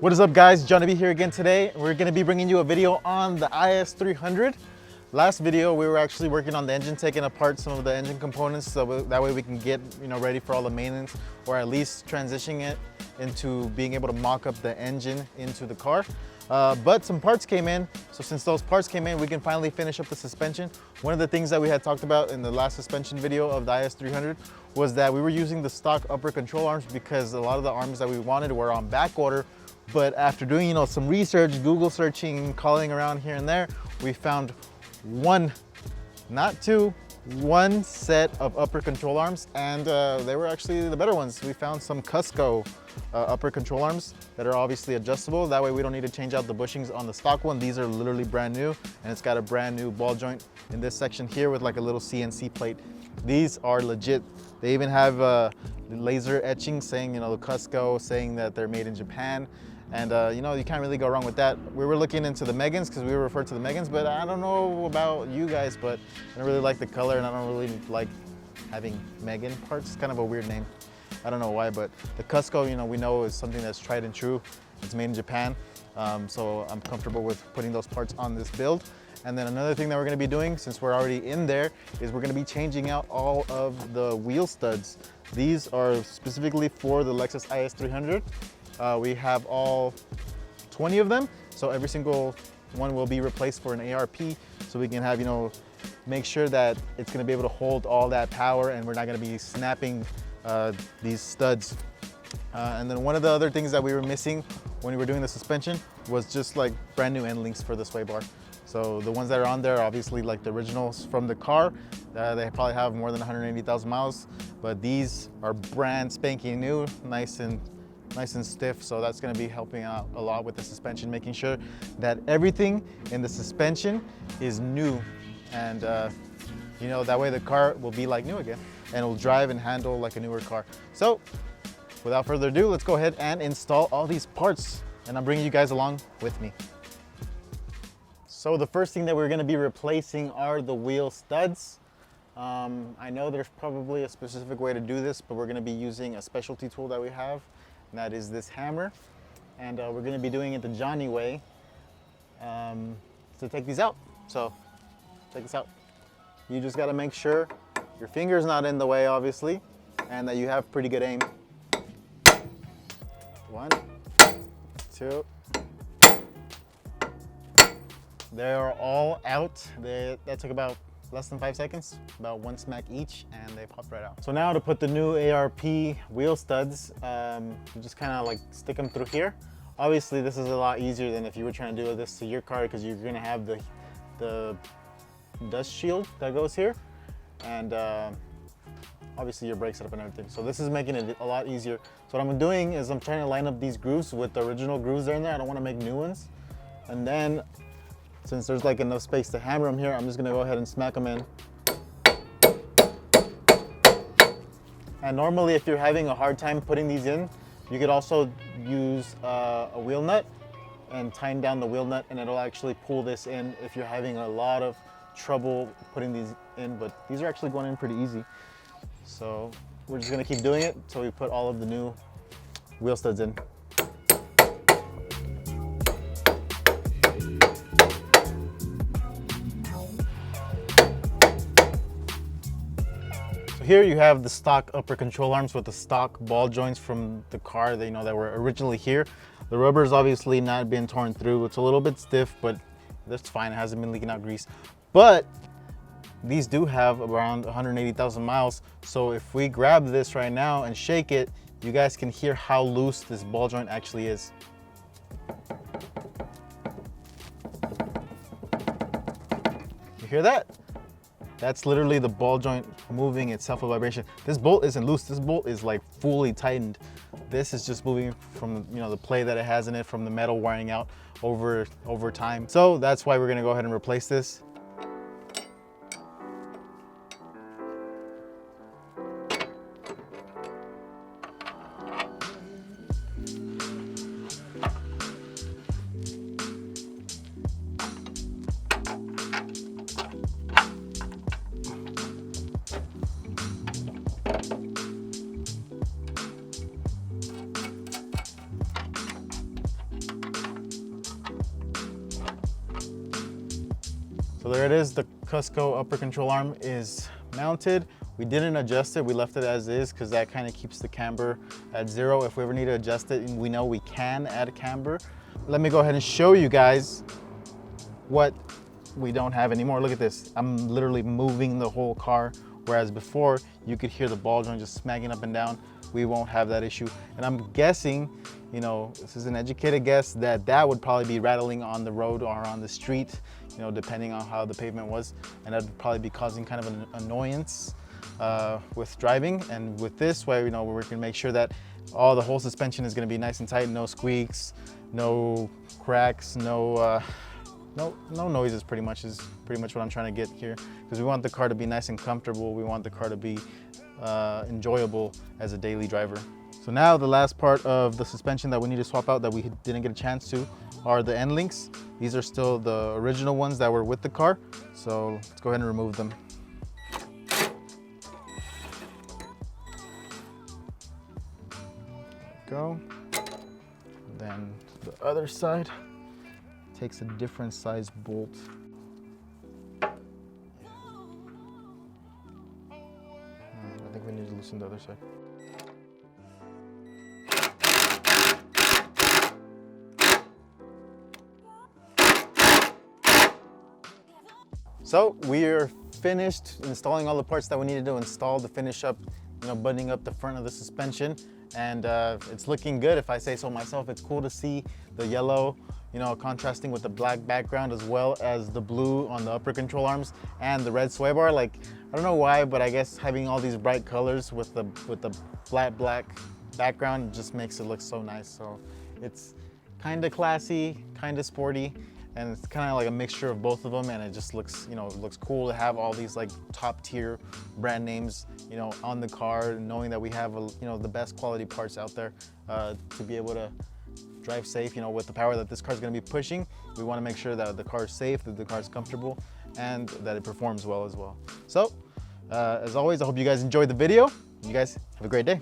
What is up, guys? Jonny here again today. We're going to be bringing you a video on the IS300. Last video we were actually working on the engine, taking apart some of the engine components so that way we can get ready for all the maintenance, or at least transitioning it into being able to mock up the engine into the car. But some parts came in, so since those parts came in, we can finally finish up the suspension. One of the things that we had talked about in the last suspension video of the IS300 was that we were using the stock upper control arms because a lot of the arms that we wanted were on back order. But after doing some research, Google searching, calling around here and there, we found one, not two, one set of upper control arms, and they were actually the better ones. We found some Cusco upper control arms that are obviously adjustable. That way we don't need to change out the bushings on the stock one. These are literally brand new, and it's got a brand new ball joint in this section here with like a little CNC plate. These are legit. They even have laser etching saying, the Cusco, saying that they're made in Japan. And you can't really go wrong with that. We were looking into the Megans because we were referred to the Megans, but I don't know about you guys, but I don't really like the color and I don't really like having Megan parts. It's kind of a weird name. I don't know why, but the Cusco, we know is something that's tried and true. It's made in Japan, so I'm comfortable with putting those parts on this build. And then another thing that we're gonna be doing, since we're already in there, is we're gonna be changing out all of the wheel studs. These are specifically for the Lexus IS300. We have all 20 of them, so every single one will be replaced for an ARP, so we can have, make sure that it's gonna be able to hold all that power and we're not gonna be snapping these studs. And then one of the other things that we were missing when we were doing the suspension was just like brand new end links for the sway bar. So the ones that are on there, obviously like the originals from the car, they probably have more than 180,000 miles, but these are brand spanking new, nice and stiff. So that's going to be helping out a lot with the suspension, making sure that everything in the suspension is new, and that way the car will be like new again and it will drive and handle like a newer car. So without further ado, let's go ahead and install all these parts, and I'm bringing you guys along with me. So the first thing that we're going to be replacing are the wheel studs. I know there's probably a specific way to do this, but we're going to be using a specialty tool that we have, and that is this hammer. And we're going to be doing it the Jonny way to take these out. So check this out. You just got to make sure your finger's not in the way, obviously, and that you have pretty good aim. 1, 2. They are all out. That took about less than 5 seconds, about one smack each, and they popped right out. So now to put the new ARP wheel studs, you just kind of like stick them through here. Obviously this is a lot easier than if you were trying to do this to your car, because you're gonna have the dust shield that goes here, and obviously your brake setup and everything. So this is making it a lot easier. So what I'm doing is I'm trying to line up these grooves with the original grooves that are in there. I don't want to make new ones. And then since there's like enough space to hammer them here, I'm just gonna go ahead and smack them in. And normally if you're having a hard time putting these in, you could also use a wheel nut and tighten down the wheel nut, and it'll actually pull this in if you're having a lot of trouble putting these in. But these are actually going in pretty easy. So we're just gonna keep doing it until we put all of the new wheel studs in. Here you have the stock upper control arms with the stock ball joints from the car that were originally here. The rubber's obviously not been torn through. It's a little bit stiff, but that's fine. It hasn't been leaking out grease. But these do have around 180,000 miles. So if we grab this right now and shake it, you guys can hear how loose this ball joint actually is. You hear that? That's literally the ball joint moving itself with vibration. This bolt isn't loose. This bolt is like fully tightened. This is just moving from the play that it has in it, from the metal wearing out over time. So that's why we're gonna go ahead and replace this. So there it is, the Cusco upper control arm is mounted. We didn't adjust it, we left it as is because that kind of keeps the camber at 0. If we ever need to adjust it, we know we can add a camber. Let me go ahead and show you guys what we don't have anymore. Look at this, I'm literally moving the whole car, whereas before you could hear the ball joint just smacking up and down. We won't have that issue. And I'm guessing, you know, this is an educated guess, that that would probably be rattling on the road or on the street, you know, depending on how the pavement was. And that would probably be causing kind of an annoyance with driving. And with this way, you know, we can make sure that the whole suspension is gonna be nice and tight, no squeaks, no cracks, no noises pretty much is what I'm trying to get here. Because we want the car to be nice and comfortable. We want the car to be enjoyable as a daily driver. So now the last part of the suspension that we need to swap out that we didn't get a chance to are the end links. These are still the original ones that were with the car. So let's go ahead and remove them. Go. Then the other side takes a different size bolt. I think we need to loosen the other side. So we are finished installing all the parts that we needed to install to finish up, you know, buttoning up the front of the suspension. And it's looking good, if I say so myself. It's cool to see the yellow, you know, contrasting with the black background, as well as the blue on the upper control arms and the red sway bar. Like, I don't know why, but I guess having all these bright colors with the flat black background just makes it look so nice. So it's kind of classy, kind of sporty, and it's kind of like a mixture of both of them, and it just looks, you know, it looks cool to have all these like top tier brand names, you know, on the car, knowing that we have, you know, the best quality parts out there to be able to drive safe. You know, with the power that this car is going to be pushing, we want to make sure that the car is safe, that the car is comfortable, and that it performs well as well. So as always, I hope you guys enjoyed the video. You guys have a great day.